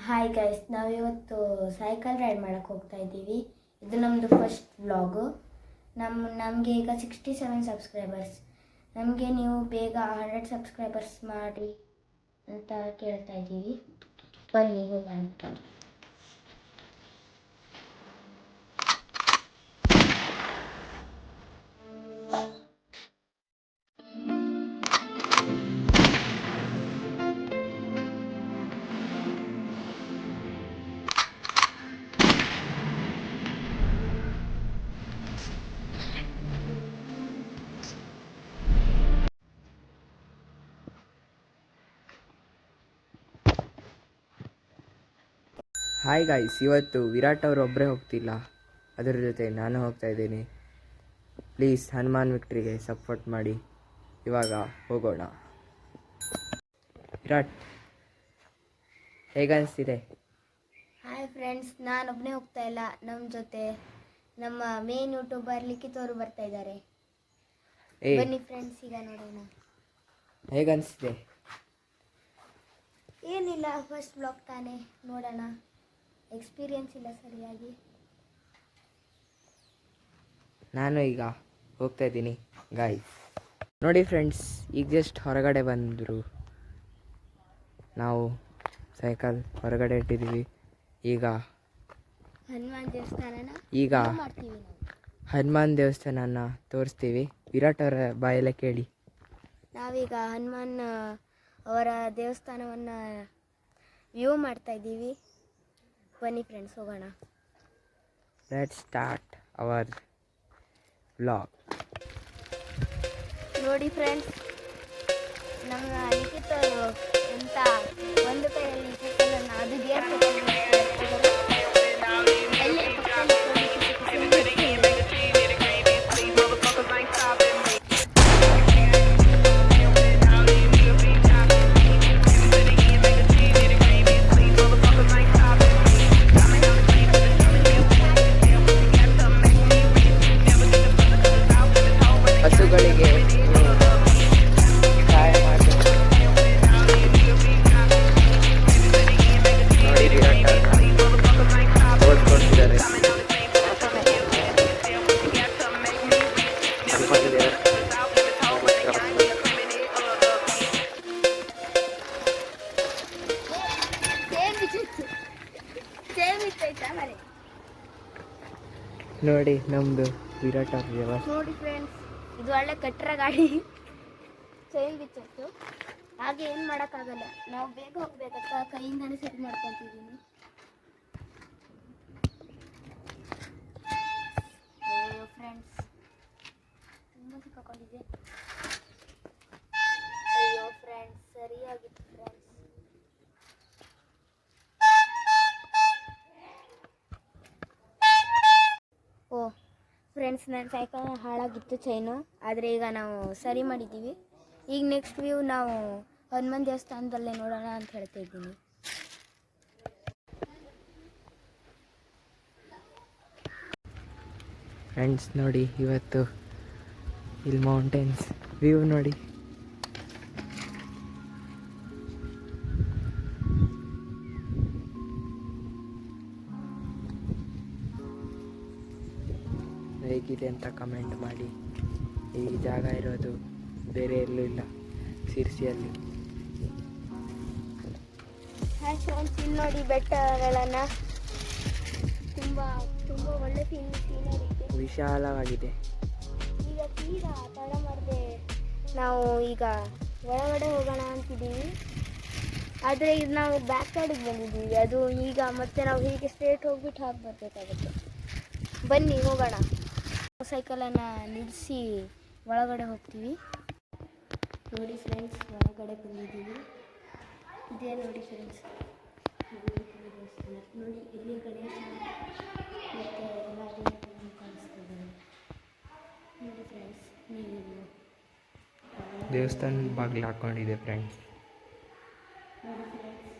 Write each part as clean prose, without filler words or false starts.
Hi guys, ನಾವಿವತ್ತು cycle ride ಮಾಡೋಕ್ಕೆ ಹೋಗ್ತಾ ಇದ್ದೀವಿ. ಇದು ನಮ್ಮದು ಫಸ್ಟ್ ವ್ಲಾಗು. ನಮಗೆ ಈಗ 67 ಸಬ್ಸ್ಕ್ರೈಬರ್ಸ್. ನಮಗೆ ನೀವು ಬೇಗ 100 ಸಬ್ಸ್ಕ್ರೈಬರ್ಸ್ ಮಾಡಿ ಅಂತ ಕೇಳ್ತಾ ಇದ್ದೀವಿ. ಬನ್ನಿ ಹೋಗೋಣ. ಹಾಯ್ ಗಾಯ್ಸ್, ಇವತ್ತು ವಿರಾಟ್ ಅವರು ಒಬ್ಬರೇ ಹೋಗ್ತಿಲ್ಲ, ಅದರ ಜೊತೆ ನಾನು ಹೋಗ್ತಾ ಇದ್ದೀನಿ. ಪ್ಲೀಸ್ ಹನುಮಾನ್ ವಿಕ್ಟ್ರಿಗೆ ಸಪೋರ್ಟ್ ಮಾಡಿ. ಇವಾಗ ಹೋಗೋಣ. ವಿರಾಟ್, ಹೇಗನ್ನಿಸ್ತಿದೆ? ಹಾಯ್ ಫ್ರೆಂಡ್ಸ್, ನಾನೊಬ್ಬನೇ ಹೋಗ್ತಾ ಇಲ್ಲ, ನಮ್ಮ ಜೊತೆ ನಮ್ಮ ಮೇನ್ ಯೂಟ್ಯೂಬರ್ ಲಿಖಿತ್ ಅವರು ಬರ್ತಾ ಇದ್ದಾರೆ. ಬನ್ನಿ ಫ್ರೆಂಡ್ಸ್, ಈಗ ನೋಡೋಣ. ಹೇಗನ್ನಿಸ್ತಿದೆ? ಏನಿಲ್ಲ, ಫಸ್ಟ್ ಬ್ಲಾಗ್ ತಾನೇ, ನೋಡೋಣ. ಎಕ್ಸ್ಪೀರಿಯನ್ಸ್ ಇಲ್ಲ ಸರಿಯಾಗಿ. ನಾನು ಈಗ ಹೋಗ್ತಾ ಇದ್ದೀನಿ ಗಾಯ್ಸ್. ನೋಡಿ ಫ್ರೆಂಡ್ಸ್, ಈಗ ಜಸ್ಟ್ ಹೊರಗಡೆ ಬಂದರು. ನಾವು ಸೈಕಲ್ ಹೊರಗಡೆ ಇಟ್ಟಿದ್ದೀವಿ. ಈಗ ಹನುಮಾನ್ ದೇವಸ್ಥಾನನ ಈಗ ಮಾಡ್ತೀವಿ. ಹನುಮಾನ್ ದೇವಸ್ಥಾನನ ತೋರಿಸ್ತೀವಿ. ವಿರಾಟ್ ಅವರ ಬಾಯೆಲ್ಲ ಕೇಳಿ. ನಾವೀಗ ಹನುಮಾನ್ ಅವರ ದೇವಸ್ಥಾನವನ್ನು ವ್ಯೂ ಮಾಡ್ತಾ ಇದ್ದೀವಿ. ಬನ್ನಿ ಫ್ರೆಂಡ್ಸ್, ಹೋಗೋಣ. Let's start hour vlog. ನೋಡಿ ಫ್ರೆಂಡ್ಸ್, ನಮ್ಮ ಲಿಖಿತ್ ಅವರು ಅಂತ ಒಂದು ಕೈಯಲ್ಲಿ ಸೈಕಲನ್ನು ಅದು ಗೇರ್ ಹಸುಗಳಿಗೆ ಸಹಾಯ ಮಾಡಿ. ನೋಡಿ ವಿರಾಟ್ ಓದ್ಕೊಳ್ತಿದ್ದಾರೆ. ನೋಡಿ ನಮ್ದು ವಿರಾಟ್ ಅವ್ರ ವ್ಯವಸ್ಥೆ. ನೋಡಿ ಫ್ರೆಂಡ್ಸ್, ಇದು ಒಳ್ಳೆ ಕಟ್ಟರ ಗಾಡಿ. ಚೈನ್ ಬಿಚ್ಚಿತ್ತು, ಹಾಗೆ ಏನು ಮಾಡೋಕ್ಕಾಗಲ್ಲ. ನಾವು ಬೇಗ ಹೋಗ್ಬೇಕಂತ ಕೈಯಿಂದಾನೇ ಸೆಟ್ ಮಾಡ್ಕೊತಿದ್ದೀನಿ. ಅಯ್ಯೋ ಫ್ರೆಂಡ್ಸ್, ತುಂಬ ಸಿಕ್ಕಾಕೊಂಡಿದೆ. ಅಯ್ಯೋ ಫ್ರೆಂಡ್ಸ್, ಸರಿಯಾಗಿತ್ತು ಫ್ರೆಂಡ್ಸ್. ಓ ಫ್ರೆಂಡ್ಸ್, ನನ್ನ ಸೈಕಲ್ ಹಾಳಾಗಿತ್ತು ಚೈನು, ಆದರೆ ಈಗ ನಾವು ಸರಿ ಮಾಡಿದ್ದೀವಿ. ಈಗ ನೆಕ್ಸ್ಟ್ ವ್ಯೂ ನಾವು ಹನುಮಾನ್ ದೇವಸ್ಥಾನದಲ್ಲೇ ನೋಡೋಣ ಅಂತ ಹೇಳ್ತಾ ಇದ್ದೀನಿ. ಫ್ರೆಂಡ್ಸ್ ನೋಡಿ, ಇವತ್ತು ಇಲ್ಲಿ ಮೌಂಟೇನ್ಸ್ ವ್ಯೂ ನೋಡಿ. ಹೇಗಿದೆ ಅಂತ ಕಮೆಂಟ್ ಮಾಡಿ. ಈ ಜಾಗ ಇರೋದು ಬೇರೆ ಎಲ್ಲೂ ಇಲ್ಲ, ಶಿರ್ಸಿಯಲ್ಲಿ. ಇಲ್ಲಿ ನೋಡಿ ಬೆಟ್ಟಗಳನ್ನು, ತುಂಬ ತುಂಬ ಒಳ್ಳೆ ಸೀನರಿ ಇದೆ, ವಿಶಾಲವಾಗಿದೆ. ಈಗ ತೀರಾ ತಡ ಮಾಡದೆ ನಾವು ಈಗ ಒಳಗಡೆ ಹೋಗೋಣ ಅಂತಿದ್ದೀವಿ. ಆದರೆ ಇದು ನಾವು ಬ್ಯಾಕ್ ಸೈಡಿಗೆ ಬಂದಿದ್ದೀವಿ. ಅದು ಈಗ ಮತ್ತೆ ನಾವು ಹೀಗೆ ಸ್ಟ್ರೇಟ್ ಹೋಗ್ಬಿಟ್ಟು ಹಾಕಿ ಬರಬೇಕಾಗುತ್ತೆ. ಬನ್ನಿ ಹೋಗೋಣ. ಸೈಕಲನ್ನು ನಿಲ್ಲಿಸಿ ಒಳಗಡೆ ಹೋಗ್ತೀವಿ. ನೋಡಿ ಫ್ರೆಂಡ್ಸ್, ಒಳಗಡೆ ಬಂದಿದ್ದೀವಿ. ಇದೇ ನೋಡಿ ಫ್ರೆಂಡ್ಸ್, ನೋಡಿ ಇಲ್ಲಿ ಗಣೇಶ ಮತ್ತು ಎಲ್ಲ ಕಾಣಿಸ್ತಿದೆ. ನೋಡಿ ಫ್ರೆಂಡ್ಸ್, ನೀವು ದೇವಸ್ಥಾನ ಬಾಗಿಲು ಹಾಕ್ಕೊಂಡಿದೆ ಫ್ರೆಂಡ್ಸ್. ನೋಡಿ ಫ್ರೆಂಡ್ಸ್,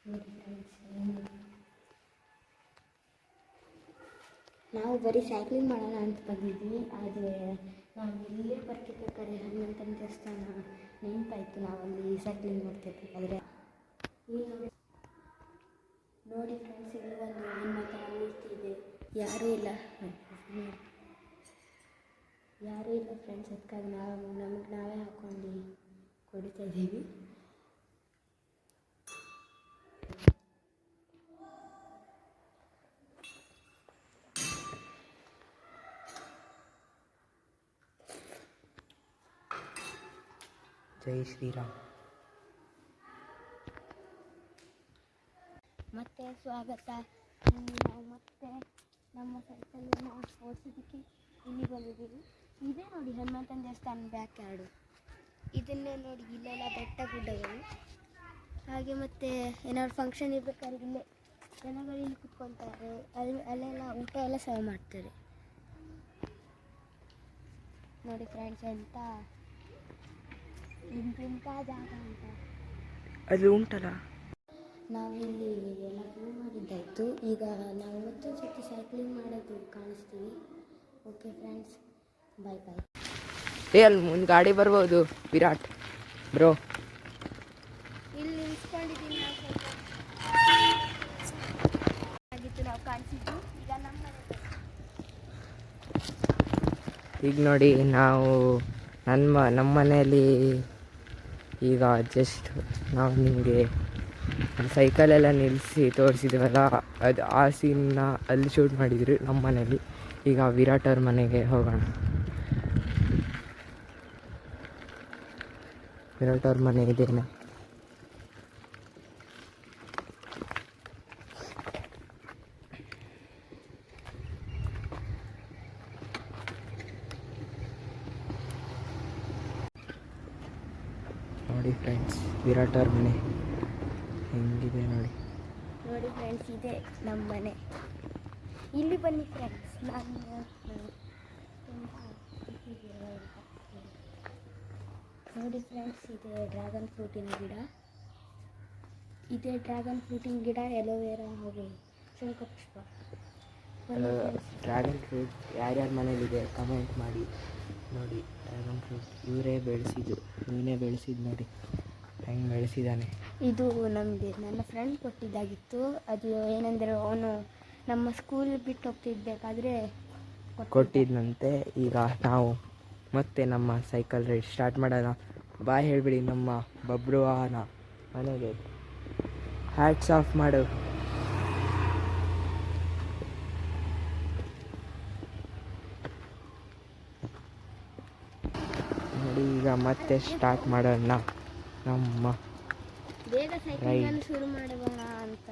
ನೋಡಿ ಫ್ರೆಂಡ್ಸ್, ನಾವು ಬರೀ ಸೈಕ್ಲಿಂಗ್ ಮಾಡೋಣ ಅಂತ ಬಂದಿದ್ವಿ. ಆದರೆ ನಾವು ಇಲ್ಲೇ ಬರ್ತಿರ್ಬೇಕಾದ್ರೆ ಹನುಮಂತನ ದೇವಸ್ಥಾನ ನೆನಪಾಯಿತು ನಾವಲ್ಲಿ ಸೈಕ್ಲಿಂಗ್ ಮಾಡ್ತಿರ್ಬೇಕಾದ್ರೆ. ಈಗ ನೋಡಿ ಫ್ರೆಂಡ್ಸ್, ಇಲ್ಲಿ ಒಂದು ಹನುಮಂತನ ಮೂರ್ತಿ ಇದೆ. ಯಾರೂ ಇಲ್ಲ ಫ್ರೆಂಡ್ಸ್, ಅದಕ್ಕಾಗಿ ನಮಗೆ ನಾವೇ ಹಾಕ್ಕೊಂಡು ಕೊಡ್ತಾ ಇದ್ದೀವಿ. ಜೈ ಶ್ರೀರಾಮ್. ಮತ್ತೆ ಸ್ವಾಗತ. ನಾವು ಮತ್ತೆ ನಮ್ಮ ಸೈಕಲನ್ನು ಓಡಿಸೋದಕ್ಕೆ ಇಲ್ಲಿ ಬಂದಿದ್ದೀವಿ. ಇದೇ ನೋಡಿ ಹನುಮಂತನ ದೇವಸ್ಥಾನ ಬ್ಯಾಕ್ ಯಾರ್ಡು. ಇದನ್ನೇ ನೋಡಿ, ಇಲ್ಲೆಲ್ಲ ಬೆಟ್ಟ ಗುಡ್ಡಗಳು. ಹಾಗೆ ಮತ್ತೆ ಏನಾದ್ರು ಫಂಕ್ಷನ್ ಇರ್ಬೇಕಾದ್ರೆ ಇಲ್ಲೇ ಜನಗಳು ಇಲ್ಲಿ ಕುತ್ಕೊಳ್ತಾರೆ. ಅಲ್ಲೆಲ್ಲ ಊಟ ಎಲ್ಲ ಸರ್ವ್ ಮಾಡ್ತಾರೆ. ನೋಡಿ ಫ್ರೆಂಡ್ಸ್, ಎಂತ ಇಂಥ ಜಾಗ ಅಂತ ಅದು ಉಂಟಲ್ಲ. ನಾವು ಇಲ್ಲಿ ಎಲ್ಲ ವ್ಯೂ ಮಾಡಿದ್ದಾಯಿತು. ಈಗ ನಾವು ಮತ್ತೊಂದು ಸರ್ತಿ ಸೈಕ್ಲಿಂಗ್ ಮಾಡೋದು ಕಾಣಿಸ್ತೀವಿ. ಓಕೆ ಫ್ರೆಂಡ್ಸ್, ಬಾಯ್ ಬಾಯ್. ಅಲ್ಲಿ ಮುಂದೆ ಗಾಡಿ ಬರ್ಬೋದು. ವಿರಾಟ್ ಬ್ರೋ ಇಲ್ಲಿ ನಿಲ್ಸ್ಕೊಂಡಿದ್ದೀನಿ. ನಾವು ಸ್ವಲ್ಪ ಆಗಿತ್ತು, ನಾವು ಕಾಣಿಸಿದ್ದು. ಈಗ ನಮ್ಮ ಈಗ ನೋಡಿ, ನಾವು ನಮ್ಮ ಮನೆಯಲ್ಲಿ ಈಗ ಜಸ್ಟ್ ನಾವು ನಿಮಗೆ ಸೈಕಲೆಲ್ಲ ನಿಲ್ಲಿಸಿ ತೋರಿಸಿದ್ವಲ್ಲ, ಅದು ಆ ಸೀನ್ನ ಅಲ್ಲಿ ಶೂಟ್ ಮಾಡಿದ್ರು ನಮ್ಮ ಮನೇಲಿ. ಈಗ ವಿರಾಟ್ ಅವ್ರ ಮನೆಗೆ ಹೋಗೋಣ. ವಿರಾಟ್ ಅವ್ರ ಮನೆ ಇದೇನೆ. ನೋಡಿ ಫ್ರೆಂಡ್ಸ್, ವಿರಾಟ್ ಅವ್ರ ಮನೆ ಹೆಂಗಿದೆ ನೋಡಿ. ನೋಡಿ ಫ್ರೆಂಡ್ಸ್, ಇದೆ ನಮ್ಮ ಮನೆ. ಇಲ್ಲಿ ಬನ್ನಿ ಫ್ರೆಂಡ್ಸ್. ನೋಡಿ ಫ್ರೆಂಡ್ಸ್, ಇದೆ ಡ್ರ್ಯಾಗನ್ ಫ್ರೂಟಿನ ಗಿಡ. ಎಲೋವೆರಾ ಹಾಗೂ ಶಂಖಪುಷ್ಪ. ಡ್ರ್ಯಾಗನ್ ಫ್ರೂಟ್ ಯಾರ್ಯಾರ ಮನೇಲಿದೆ ಕಮೆಂಟ್ ಮಾಡಿ. ನೋಡಿ, ಡ್ರ್ಯಾಗನ್ ಫ್ರೂಟ್ ಇವನೇ ಬೆಳೆಸಿದ್ದು ನೋಡಿ ಹೆಂಗೆ ಬೆಳೆಸಿದ್ದಾನೆ. ಇದು ನನ್ನ ಫ್ರೆಂಡ್ ಕೊಟ್ಟಿದ್ದಾಗಿತ್ತು. ಅದು ಏನೆಂದರೆ, ಅವನು ನಮ್ಮ ಸ್ಕೂಲ್ ಬಿಟ್ಟು ಹೋಗ್ತಿರ್ಬೇಕಾದ್ರೆ ಕೊಟ್ಟಿದ್ದಂತೆ. ಈಗ ನಾವು ಮತ್ತೆ ನಮ್ಮ ಸೈಕಲ್ ರೈಡ್ ಸ್ಟಾರ್ಟ್ ಮಾಡೋಣ. ಬಾಯ್ ಹೇಳಿಬಿಡಿ ನಮ್ಮ ಬಬ್ರುವಾನ ಮನೆಗೆ. ಹ್ಯಾಟ್ಸ್ ಆಫ್ ಮಾಡು. ನೋಡಿ, ಈಗ ಮತ್ತೆ ಸ್ಟಾರ್ಟ್ ಮಾಡೋಣ ನಮ್ಮ ಬೇಗ ಸೈಕಲನ್ನು ಶುರು ಮಾಡೋಣ ಅಂತ.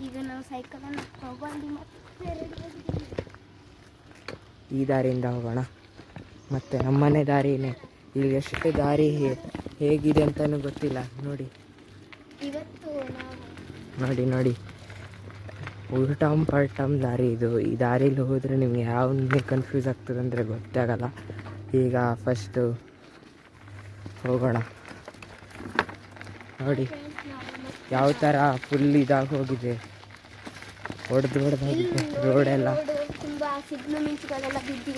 ಈಗ ನಾವು ಸೈಕಲನ್ನು ತಗೊಂಡು ಮತ್ತೆ ಈ ದಾರಿಯಿಂದ ಹೋಗೋಣ. ಮತ್ತು ನಮ್ಮನೆ ದಾರಿನೇ. ಇಲ್ಲಿ ಎಷ್ಟು ದಾರಿ ಹೇಗಿದೆ ಅಂತಲೂ ಗೊತ್ತಿಲ್ಲ. ನೋಡಿ ಇವತ್ತು ನಾವು ನೋಡಿ ಉಲ್ಟಮ್ ಪಲ್ಟಮ್ ದಾರಿ ಇದು. ಈ ದಾರಿಲಿ ಹೋದರೆ ನಿಮ್ಗೆ ಯಾವನ್ನೇ ಕನ್ಫ್ಯೂಸ್ ಆಗ್ತದೆ ಅಂದರೆ ಗೊತ್ತೇ ಆಗಲ್ಲ. ಈಗ ಫಸ್ಟು ಹೋಗೋಣ. ನೋಡಿ ಯಾವ ಥರ ಫುಲ್ ಇದಾಗಿ ಹೋಗಿದೆ, ಹೊಡೆದು ರೋಡೆಲ್ಲ. ತುಂಬ ಸಿಡ್ಲು ಮಿಂಚುಗಳೆಲ್ಲ ಬಿದ್ದು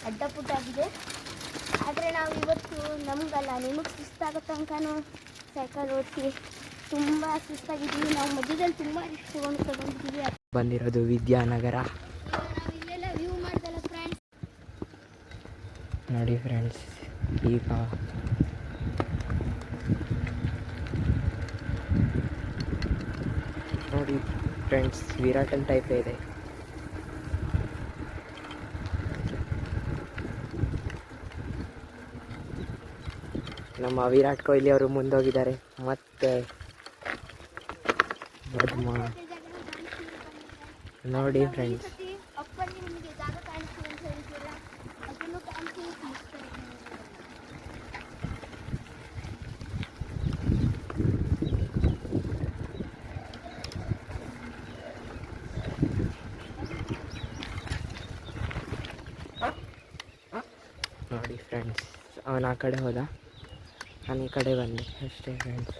ಅಡ್ಡಪುಟ್ಟಾಗಿದೆ. ಆದರೆ ನಾವು ಇವತ್ತು ನಮಗಲ್ಲ, ನಿಮಗೆ ಸುಸ್ತಾಗೋ ತನಕನೂ ಸೈಕಲ್ ಓಡಿಸಿ ತುಂಬ ಸುಸ್ತಾಗಿದ್ದೀವಿ. ನಾವು ಮಧ್ಯದಲ್ಲಿ ತುಂಬ ರಿಸ್ಕ್ ತಗೊಂಡಿದ್ದೀವಿ. ಬಂದಿರೋದು ವಿದ್ಯಾನಗರ. ನಾವು ಇಲ್ಲೆಲ್ಲ ವ್ಯೂ ಮಾಡ್ದಲ್ಲ ಫ್ರೆಂಡ್ಸ್. ನೋಡಿ ಫ್ರೆಂಡ್ಸ್, ಈಗ ನೋಡಿ ಫ್ರೆಂಡ್ಸ್, ವಿರಾಟನ್ ಟೈಪೇ ಇದೆ. ನಮ್ಮ ವಿರಾಟ್ ಕೊಹ್ಲಿ ಅವರು ಮುಂದೋಗಿದ್ದಾರೆ. ಮತ್ತೆ ನೋಡಿ ಫ್ರೆಂಡ್ಸ್, ಅಪ್ಪಲ್ಲಿ ನಿಮಗೆ ಜಾಗ ಕಾಣಿಸ್ತೀವಿ ಅಂತ ಹೇಳ್ತೀರಾ, ಅದನ್ನು ಕಾಣಿಸ್ತೀವಿ. ನೋಡಿ ಫ್ರೆಂಡ್ಸ್, ಅವನು ಆ ಕಡೆ ಹೋದ, ನಾನು ಈ ಕಡೆ ಬಂದೆ ಅಷ್ಟೇ ಫ್ರೆಂಡ್ಸ್.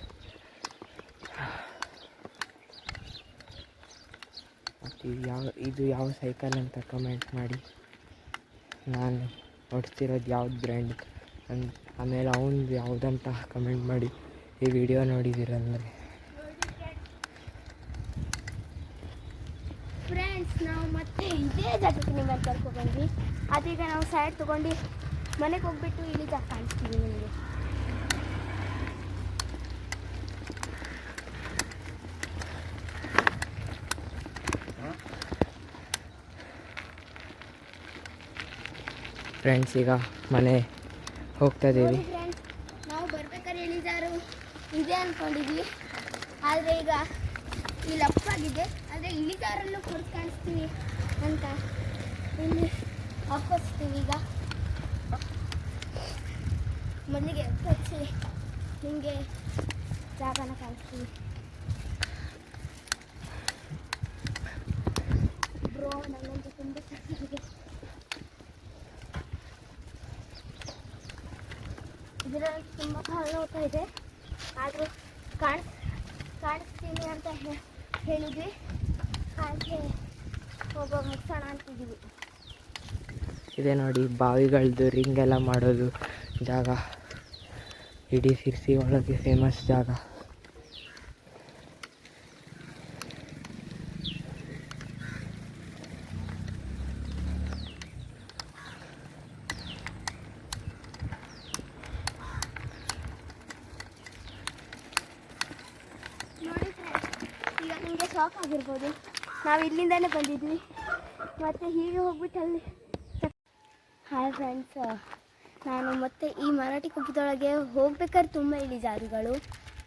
ಮತ್ತು ಇದು ಯಾವ ಸೈಕಲ್ ಅಂತ ಕಮೆಂಟ್ ಮಾಡಿ. ನಾನು ಓಡಿಸ್ತಿರೋದು ಯಾವ್ದು ಬ್ರ್ಯಾಂಡ್ ಅಂತ ಆಮೇಲೆ ಅವನು ಯಾವುದಂತ ಕಮೆಂಟ್ ಮಾಡಿ ಈ ವಿಡಿಯೋ ನೋಡಿದ್ದೀರಂದರೆ. ಫ್ರೆಂಡ್ಸ್, ನಾವು ಮತ್ತೆ ಇದೇ ಜಾಗಕ್ಕೆ ನಿಮ್ಮನ್ನು ಕರ್ಕೊಬಂದ್ವಿ. ಅದೀಗ ನಾವು ಸೈಡ್ ತೊಗೊಂಡು ಮನೆಗೆ ಹೋಗ್ಬಿಟ್ಟು ಇಲ್ಲಿ ಜಾಗ ಕಾಣಿಸ್ತೀವಿ ನಿಮಗೆ. ಫ್ರೆಂಡ್ಸ್, ಈಗ ಮನೆ ಹೋಗ್ತಾ ಇದ್ದೀವಿ. ಫ್ರೆಂಡ್ಸ್, ನಾವು ಬರ್ಬೇಕಾದ್ರೆ ಇಳಿಜಾರು ಇದೆ ಅಂದ್ಕೊಂಡಿದ್ವಿ, ಆದರೆ ಈಗ ಇಲ್ಲಿ ಅಪ್ಪಾಗಿದೆ. ಆದರೆ ಇಳಿಜಾರಲ್ಲೂ ಹೊರತು ಕಾಣಿಸ್ತೀವಿ ಅಂತ ಇಲ್ಲಿ ಅಪ್ಪಿಸ್ತೀವಿ. ಈಗ ಮೊದಲಿಗೆ ಅಪ್ಪಚ್ಚಿ ನಿಮಗೆ ಜಾಗನ ಕಾಣಿಸ್ತೀವಿ. ಬ್ರೋ, ನನ್ನಂತೂ ತುಂಬ ಚೆನ್ನಾಗಿದೆ. ಇದರಲ್ಲಿ ತುಂಬ ಕಾಲು ನೋಡ್ತಾ ಇದೆ, ಆದರೂ ಕಾಣಿಸ್ತೀನಿ ಅಂತ ಹೇಳಿದ್ವಿ. ಹಾಗೆ ಹೋಗೋ ಮುಗಿಸೋಣ ಅಂತಿದ್ದೀವಿ. ಇದೆ ನೋಡಿ ಬಾವಿಗಳದ್ದು ರಿಂಗ್ ಎಲ್ಲ ಮಾಡೋದು ಜಾಗ. ಇಡೀ ಸಿರ್ಸಿ ಒಳಗೆ ಫೇಮಸ್ ಜಾಗ. ನೋಡಿ ಫ್ರೆಂಡ್ಸ್, ಈಗ ನಿಮಗೆ ಶಾಕ್ ಆಗಿರ್ಬೋದು. ನಾವು ಇಲ್ಲಿಂದನೇ ಬಂದಿದ್ವಿ, ಮತ್ತು ಹೀಗೆ ಹೋಗ್ಬಿಟ್ಟು ಅಲ್ಲಿ. ಹಾಯ್ ಫ್ರೆಂಡ್ಸ್, ನಾನು ಮತ್ತೆ ಈ ಮರಾಠಿ ಕುಪ್ಪದೊಳಗೆ ಹೋಗ್ಬೇಕಾದ್ರೆ ತುಂಬ ಇಳಿಜಾರುಗಳು,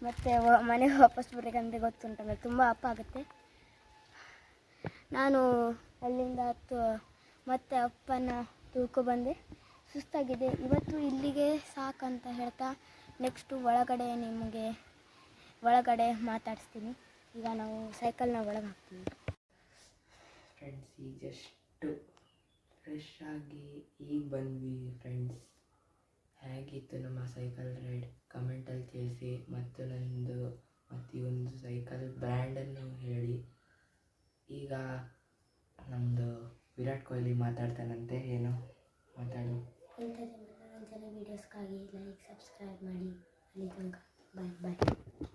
ಮತ್ತು ಮನೆಗೆ ವಾಪಸ್ ಬರ್ಬೇಕಂದ್ರೆ ಗೊತ್ತುಂಟಲ್ಲ, ತುಂಬ ಅಪ್ಪ ಆಗುತ್ತೆ. ನಾನು ಅಲ್ಲಿಂದ ಮತ್ತೆ ಅಪ್ಪನ ತುಳ್ಕೊಬಂದೆ. ಸುಸ್ತಾಗಿದೆ ಇವತ್ತು, ಇಲ್ಲಿಗೆ ಸಾಕಂತ ಹೇಳ್ತಾ ನೆಕ್ಸ್ಟು ಒಳಗಡೆ ಮಾತಾಡಿಸ್ತೀನಿ. ಈಗ ನಾವು ಸೈಕಲ್ನ ಒಳಗೆ ಹಾಕ್ತೀವಿ. ಫ್ರೆಂಡ್ಸ್, ಈಗ ಜಸ್ಟ್ ಫ್ರೆಶ್ ಆಗಿ ಈಗ ಬಂದ್ವಿ. ಫ್ರೆಂಡ್ಸ್, ಹೇಗಿತ್ತು ನಮ್ಮ ಸೈಕಲ್ ರೈಡ್ ಕಮೆಂಟಲ್ಲಿ ತಿಳಿಸಿ. ಮತ್ತು ಈ ಒಂದು ಸೈಕಲ್ ಬ್ರ್ಯಾಂಡನ್ನು ಹೇಳಿ. ಈಗ ನಮ್ಮದು ವಿರಾಟ್ ಕೊಹ್ಲಿ ಮಾತಾಡ್ತಾನಂತೆ. ಏನು ಮಾತಾಡು? ಇಂಥದ್ದೇ ಮನೋರಂಜನೆ ವೀಡಿಯೋಸ್ಗಾಗಿ ಲೈಕ್, ಸಬ್ಸ್ಕ್ರೈಬ್ ಮಾಡಿ. ಅಲ್ಲಿ ತನಕ ಬಾಯ್ ಬಾಯ್.